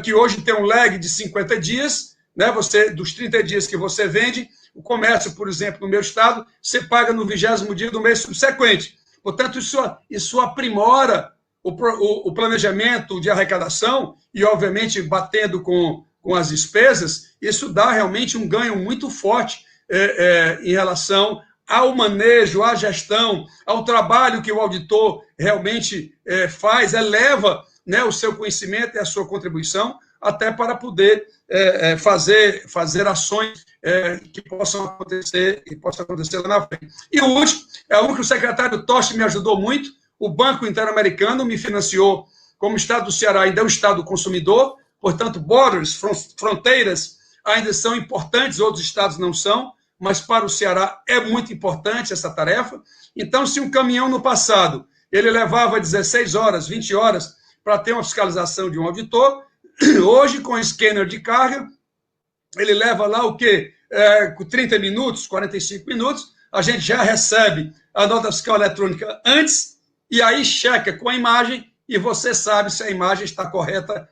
que hoje tem um lag de 50 dias, né? Dos 30 dias que você vende, o comércio, por exemplo, no meu estado, você paga no 20º dia do mês subsequente. Portanto, isso aprimora o planejamento de arrecadação e, obviamente, batendo com as despesas, isso dá realmente um ganho muito forte em relação ao manejo, à gestão, ao trabalho que o auditor realmente faz, eleva, né, o seu conhecimento e a sua contribuição, até para poder fazer ações que possam acontecer lá na frente. E o último, o que o secretário Toste me ajudou muito, o Banco Interamericano me financiou, como o estado do Ceará ainda é um estado consumidor, portanto, borders, fronteiras, ainda são importantes, outros estados não são, mas para o Ceará é muito importante essa tarefa. Então, se um caminhão no passado, ele levava 16 horas, 20 horas para ter uma fiscalização de um auditor, hoje, com o scanner de carga, ele leva lá o quê? 30 minutos, 45 minutos, a gente já recebe a nota fiscal eletrônica antes, e aí checa com a imagem, e você sabe se a imagem está correta,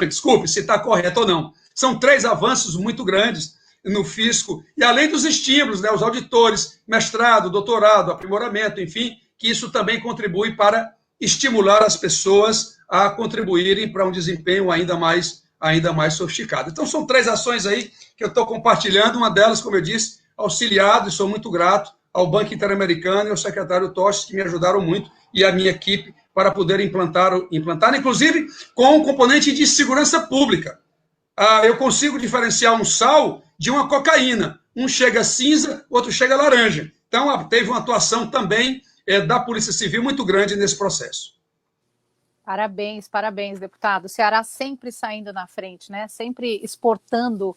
desculpe, se está correta ou não. São 3 avanços muito grandes no fisco, e além dos estímulos, né, os auditores, mestrado, doutorado, aprimoramento, enfim, que isso também contribui para estimular as pessoas a contribuírem para um desempenho ainda mais sofisticado. Então, são 3 ações aí que eu estou compartilhando, uma delas, como eu disse, auxiliado, e sou muito grato ao Banco Interamericano e ao secretário Toches, que me ajudaram muito, e a minha equipe, para poder implantar, inclusive, com um componente de segurança pública. Eu consigo diferenciar um sal de uma cocaína. Um chega cinza, outro chega laranja. Então, teve uma atuação também da Polícia Civil muito grande nesse processo. Parabéns, deputado. O Ceará sempre saindo na frente, né? Sempre exportando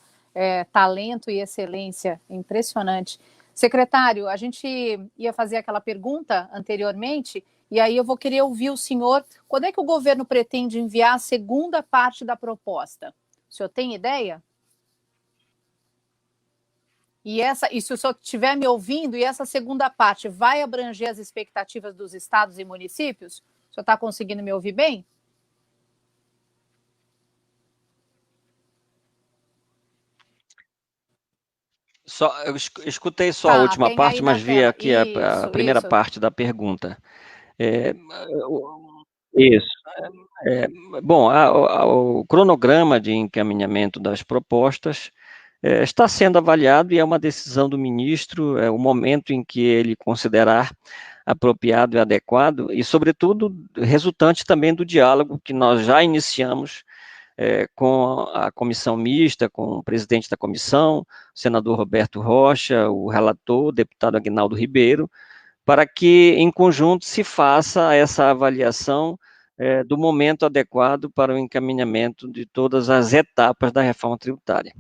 talento e excelência. Impressionante. Secretário, a gente ia fazer aquela pergunta anteriormente, e aí eu vou querer ouvir o senhor. Quando é que o governo pretende enviar a segunda parte da proposta? O senhor tem ideia? E se o senhor estiver me ouvindo, e essa segunda parte vai abranger as expectativas dos estados e municípios? O senhor está conseguindo me ouvir bem? Eu escutei só a última parte, mas vi aqui a primeira parte da pergunta. Isso. Bom, o cronograma de encaminhamento das propostas está sendo avaliado e é uma decisão do ministro, o momento em que ele considerar apropriado e adequado, e, sobretudo, resultante também do diálogo que nós já iniciamos com a comissão mista, com o presidente da comissão, o senador Roberto Rocha, o relator, o deputado Aguinaldo Ribeiro, para que, em conjunto, se faça essa avaliação do momento adequado para o encaminhamento de todas as etapas da reforma tributária.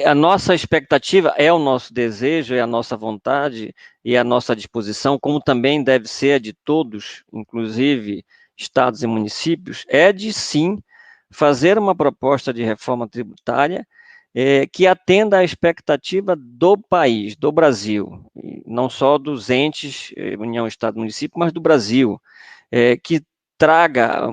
A nossa expectativa, é o nosso desejo, é a nossa vontade e a nossa disposição, como também deve ser a de todos, inclusive estados e municípios, é de, sim, fazer uma proposta de reforma tributária que atenda à expectativa do país, do Brasil, não só dos entes, União, Estado e Município, mas do Brasil, que traga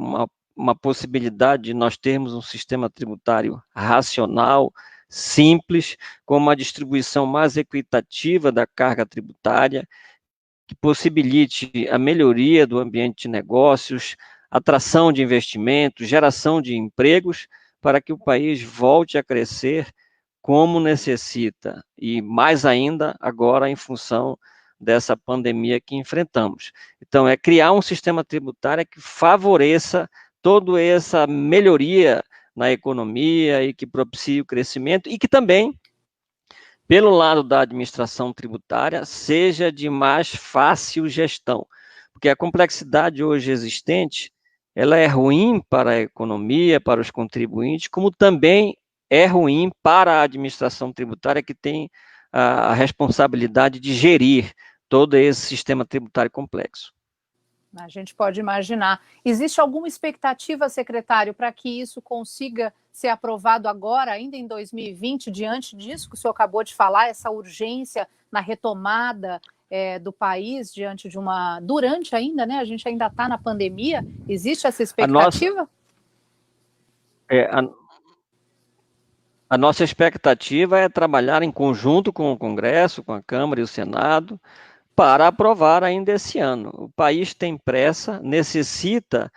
uma possibilidade de nós termos um sistema tributário racional, simples, com uma distribuição mais equitativa da carga tributária, que possibilite a melhoria do ambiente de negócios, atração de investimentos, geração de empregos, para que o país volte a crescer como necessita, e mais ainda agora em função dessa pandemia que enfrentamos. Então, é criar um sistema tributário que favoreça toda essa melhoria na economia e que propicie o crescimento e que também, pelo lado da administração tributária, seja de mais fácil gestão, porque a complexidade hoje existente, ela é ruim para a economia, para os contribuintes, como também é ruim para a administração tributária, que tem a responsabilidade de gerir todo esse sistema tributário complexo. A gente pode imaginar. Existe alguma expectativa, secretário, para que isso consiga ser aprovado agora, ainda em 2020, diante disso que o senhor acabou de falar, essa urgência na retomada do país, diante de durante ainda, né? A gente ainda está na pandemia. Existe essa expectativa? A nossa expectativa é trabalhar em conjunto com o Congresso, com a Câmara e o Senado, para aprovar ainda esse ano. O país tem pressa, necessita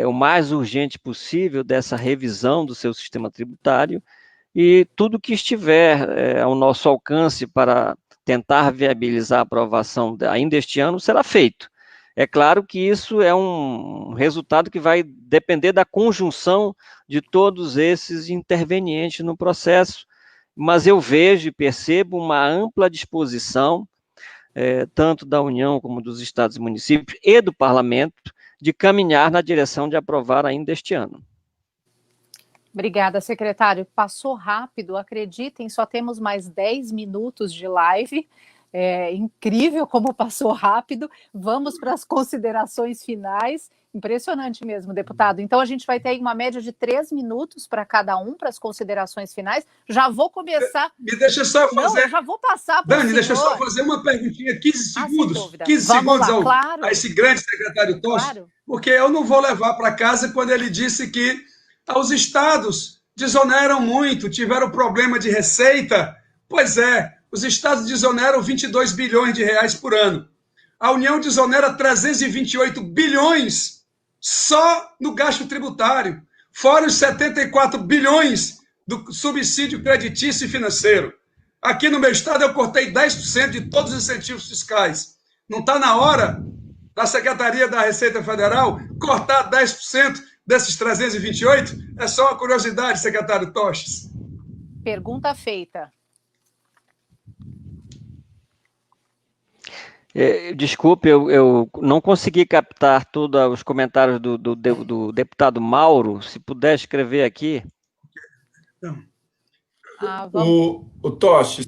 o mais urgente possível dessa revisão do seu sistema tributário, e tudo que estiver ao nosso alcance para tentar viabilizar a aprovação ainda este ano será feito. É claro que isso é um resultado que vai depender da conjunção de todos esses intervenientes no processo, mas eu vejo e percebo uma ampla disposição tanto da União como dos estados e municípios e do Parlamento, de caminhar na direção de aprovar ainda este ano. Obrigada, secretário. Passou rápido, acreditem, só temos mais 10 minutos de live. É incrível como passou rápido. Vamos para as considerações finais. Impressionante mesmo, deputado. Então, a gente vai ter aí uma média de 3 minutos para cada um, para as considerações finais. Já vou começar... Me deixa só fazer... Não, eu já vou passar para o Dani, deixa eu só fazer uma perguntinha, 15 segundos. Sem dúvida. 15 Vamos segundos lá, claro. a esse grande secretário Tocha, Claro. Porque eu não vou levar para casa quando ele disse que os estados desoneram muito, tiveram problema de receita. Pois é, os estados desoneram 22 bilhões de reais por ano. A União desonera 328 bilhões só no gasto tributário, fora os 74 bilhões do subsídio creditício e financeiro. Aqui no meu estado eu cortei 10% de todos os incentivos fiscais. Não está na hora da Secretaria da Receita Federal cortar 10% desses 328? É só uma curiosidade, secretário Toches. Pergunta feita. Desculpe, eu não consegui captar todos os comentários do deputado Mauro. Se puder escrever aqui. O Toches,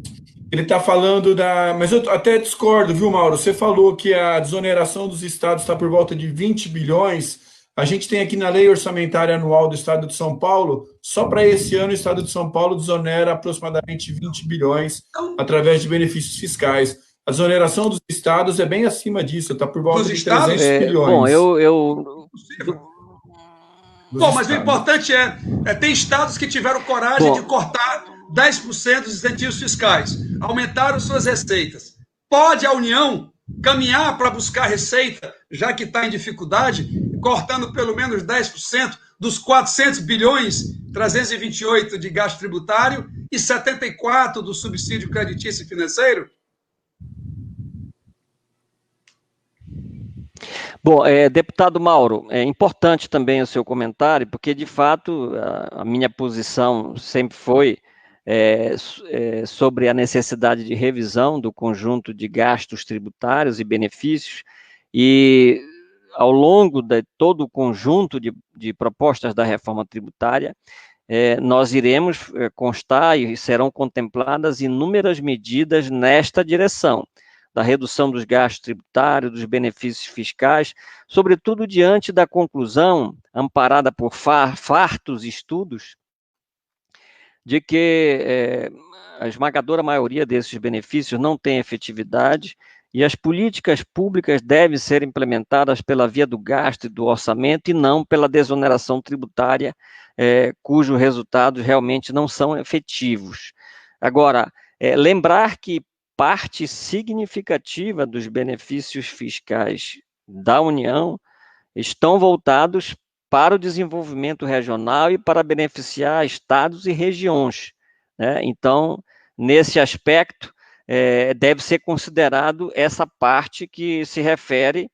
ele está falando da... Mas eu até discordo, viu, Mauro? Você falou que a desoneração dos estados está por volta de 20 bilhões. A gente tem aqui na Lei Orçamentária Anual do Estado de São Paulo, só para esse ano o Estado de São Paulo desonera aproximadamente 20 bilhões através de benefícios fiscais. A desoneração dos estados é bem acima disso, está por volta de 300 bilhões. Bom, Bom, mas o importante tem estados que tiveram coragem de cortar 10% dos incentivos fiscais, aumentaram suas receitas. Pode a União caminhar para buscar receita, já que está em dificuldade, cortando pelo menos 10% dos 400 bilhões, 328 de gasto tributário e 74 do subsídio creditício e financeiro? Bom, deputado Mauro, é importante também o seu comentário, porque, de fato, a minha posição sempre foi sobre a necessidade de revisão do conjunto de gastos tributários e benefícios, e ao longo de todo o conjunto de propostas da reforma tributária, nós iremos constar e serão contempladas inúmeras medidas nesta direção, da redução dos gastos tributários, dos benefícios fiscais, sobretudo diante da conclusão, amparada por fartos estudos, de que a esmagadora maioria desses benefícios não tem efetividade e as políticas públicas devem ser implementadas pela via do gasto e do orçamento e não pela desoneração tributária, cujos resultados realmente não são efetivos. Agora, lembrar que parte significativa dos benefícios fiscais da União estão voltados para o desenvolvimento regional e para beneficiar estados e regiões, né? Então, nesse aspecto, deve ser considerado essa parte que se refere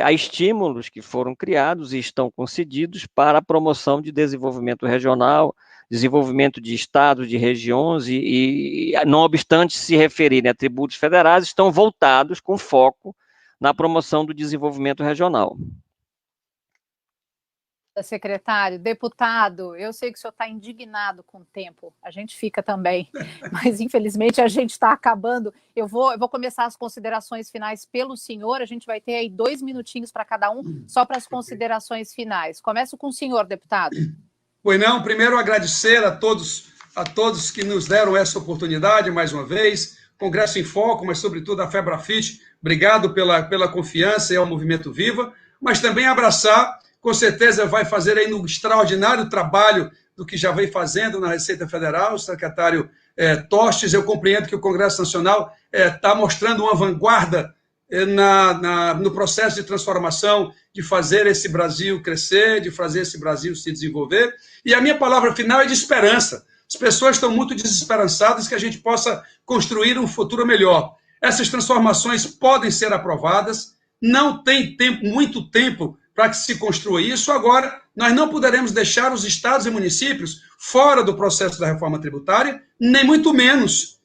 a estímulos que foram criados e estão concedidos para a promoção de desenvolvimento regional, desenvolvimento de estados, de regiões, e não obstante se referirem a tributos federais, estão voltados com foco na promoção do desenvolvimento regional. Secretário, deputado, eu sei que o senhor está indignado com o tempo, a gente fica também, mas infelizmente a gente está acabando. Eu vou começar as considerações finais pelo senhor, a gente vai ter aí 2 minutinhos para cada um, só para as considerações finais. Começo com o senhor, deputado. Pois não, primeiro agradecer a todos que nos deram essa oportunidade, mais uma vez, Congresso em Foco, mas sobretudo a FEBRAFIT, obrigado pela confiança e ao Movimento Viva, mas também abraçar, com certeza vai fazer aí um extraordinário trabalho do que já vem fazendo na Receita Federal, o secretário Tostes. Eu compreendo que o Congresso Nacional está mostrando uma vanguarda no processo de transformação, de fazer esse Brasil crescer, de fazer esse Brasil se desenvolver. E a minha palavra final é de esperança. As pessoas estão muito desesperançadas que a gente possa construir um futuro melhor. Essas transformações podem ser aprovadas, não tem muito tempo para que se construa isso. Agora, nós não poderemos deixar os estados e municípios fora do processo da reforma tributária, nem muito menos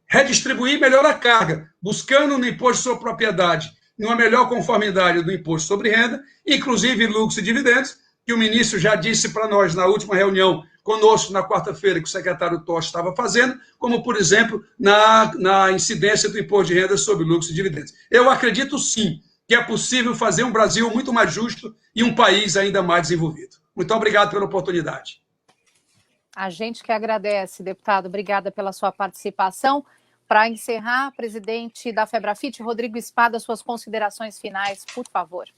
redistribuir melhor a carga, buscando no imposto sobre propriedade, numa melhor conformidade do imposto sobre renda, inclusive lucros e dividendos, que o ministro já disse para nós na última reunião conosco na quarta-feira que o secretário Tostes estava fazendo, como, por exemplo, na incidência do imposto de renda sobre lucros e dividendos. Eu acredito, sim, que é possível fazer um Brasil muito mais justo e um país ainda mais desenvolvido. Muito obrigado pela oportunidade. A gente que agradece, deputado. Obrigada pela sua participação. Para encerrar, presidente da FEBRAFIT, Rodrigo Espada, suas considerações finais, por favor.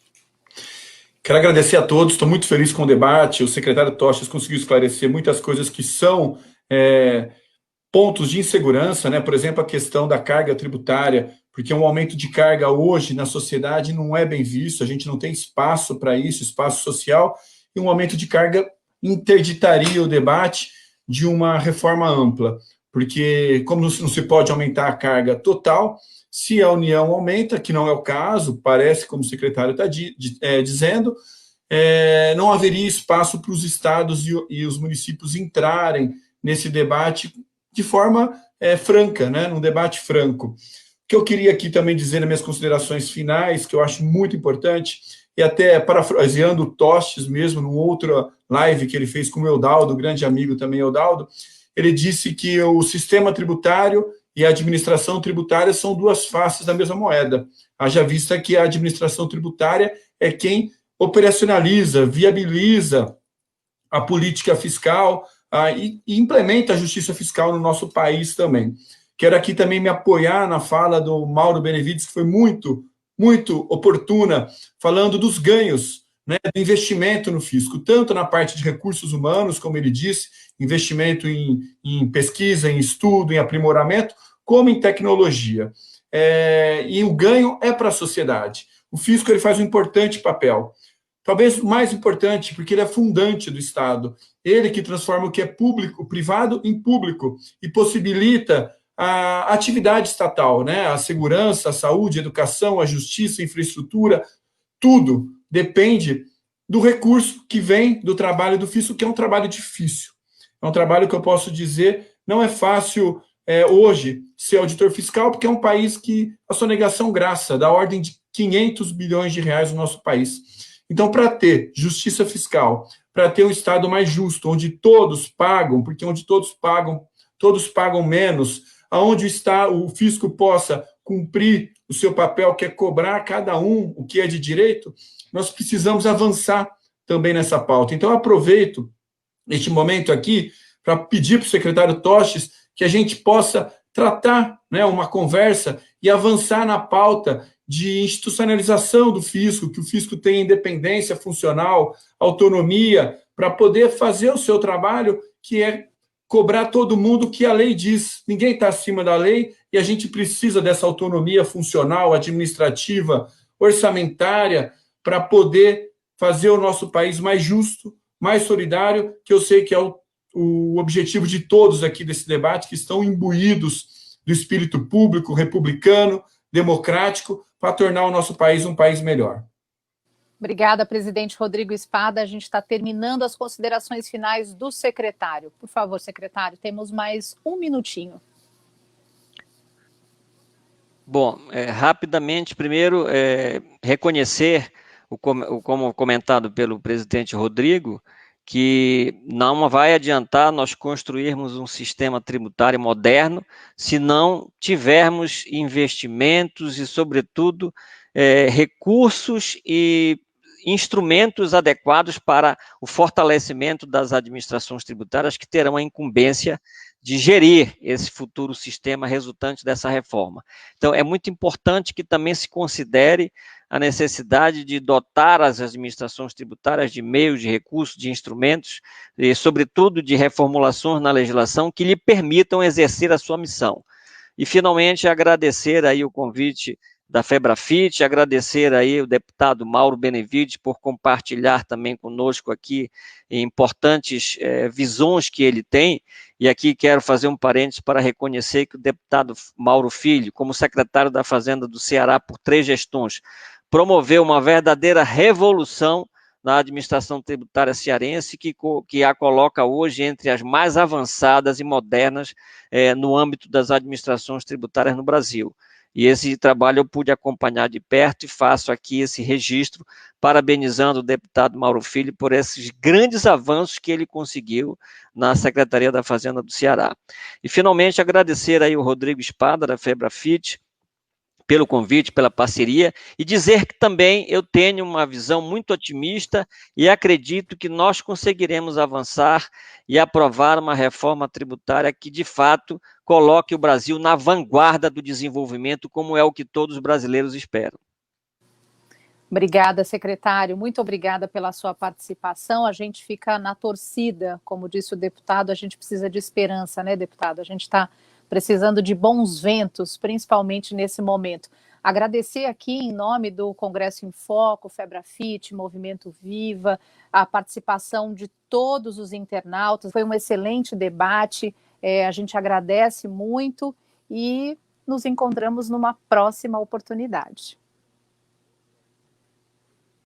Quero agradecer a todos, estou muito feliz com o debate. O secretário Tostes conseguiu esclarecer muitas coisas que são pontos de insegurança, né? Por exemplo, a questão da carga tributária, porque um aumento de carga hoje na sociedade não é bem visto, a gente não tem espaço para isso, espaço social, e um aumento de carga interditaria o debate de uma reforma ampla, porque como não se pode aumentar a carga total, se a União aumenta, que não é o caso, parece como o secretário está dizendo, não haveria espaço para os estados e os municípios entrarem nesse debate de forma franca, né, num debate franco. O que eu queria aqui também dizer nas minhas considerações finais, que eu acho muito importante, e até parafraseando o Tostes mesmo, numa outra live que ele fez com o Eudaldo, grande amigo também Eudaldo, ele disse que o sistema tributário e a administração tributária são duas faces da mesma moeda. Haja vista que a administração tributária é quem operacionaliza, viabiliza a política fiscal e implementa a justiça fiscal no nosso país também. Quero aqui também me apoiar na fala do Mauro Benevides, que foi muito, muito oportuna, falando dos ganhos né, do investimento no fisco, tanto na parte de recursos humanos, como ele disse, investimento em pesquisa, em estudo, em aprimoramento, como em tecnologia. E o ganho é para a sociedade. O fisco ele faz um importante papel, talvez o mais importante, porque ele é fundante do Estado. Ele que transforma o que é público, privado, em público e possibilita a atividade estatal, né? A segurança, a saúde, a educação, a justiça, a infraestrutura, tudo depende do recurso que vem do trabalho do fisco, que é um trabalho difícil. É um trabalho que eu posso dizer, não é fácil hoje ser auditor fiscal, porque é um país que a sonegação graça, da ordem de 500 bilhões de reais no nosso país. Então, para ter justiça fiscal, para ter um Estado mais justo, onde todos pagam, porque onde todos pagam menos, aonde o fisco possa cumprir o seu papel, que é cobrar a cada um o que é de direito, nós precisamos avançar também nessa pauta. Então, eu aproveito este momento aqui para pedir para o secretário Toches que a gente possa tratar, né, uma conversa e avançar na pauta de institucionalização do fisco, que o fisco tenha independência funcional, autonomia, para poder fazer o seu trabalho, que é cobrar todo mundo o que a lei diz. Ninguém está acima da lei e a gente precisa dessa autonomia funcional, administrativa, orçamentária, para poder fazer o nosso país mais justo, mais solidário, que eu sei que é o objetivo de todos aqui desse debate, que estão imbuídos do espírito público, republicano, democrático, para tornar o nosso país um país melhor. Obrigada, presidente Rodrigo Spada. A gente está terminando as considerações finais do secretário. Por favor, secretário, temos mais um minutinho. Bom, rapidamente, primeiro, reconhecer, como comentado pelo presidente Rodrigo, que não vai adiantar nós construirmos um sistema tributário moderno se não tivermos investimentos e, sobretudo, recursos e instrumentos adequados para o fortalecimento das administrações tributárias que terão a incumbência de gerir esse futuro sistema resultante dessa reforma. Então, é muito importante que também se considere a necessidade de dotar as administrações tributárias de meios, de recursos, de instrumentos, e, sobretudo, de reformulações na legislação que lhe permitam exercer a sua missão. E, finalmente, agradecer aí o convite da FEBRAFIT, agradecer aí o deputado Mauro Benevides por compartilhar também conosco aqui importantes visões que ele tem, e aqui quero fazer um parênteses para reconhecer que o deputado Mauro Filho, como secretário da Fazenda do Ceará por 3 gestões, promoveu uma verdadeira revolução na administração tributária cearense, que a coloca hoje entre as mais avançadas e modernas no âmbito das administrações tributárias no Brasil. E esse trabalho eu pude acompanhar de perto e faço aqui esse registro, parabenizando o deputado Mauro Filho por esses grandes avanços que ele conseguiu na Secretaria da Fazenda do Ceará. E, finalmente, agradecer aí o Rodrigo Spada, da FEBRAFIT, pelo convite, pela parceria, e dizer que também eu tenho uma visão muito otimista e acredito que nós conseguiremos avançar e aprovar uma reforma tributária que, de fato, coloque o Brasil na vanguarda do desenvolvimento, como é o que todos os brasileiros esperam. Obrigada, secretário. Muito obrigada pela sua participação. A gente fica na torcida, como disse o deputado, a gente precisa de esperança, né, deputado? A gente está precisando de bons ventos, principalmente nesse momento. Agradecer aqui, em nome do Congresso em Foco, FEBRAFIT, Movimento Viva, a participação de todos os internautas. Foi um excelente debate, a gente agradece muito e nos encontramos numa próxima oportunidade.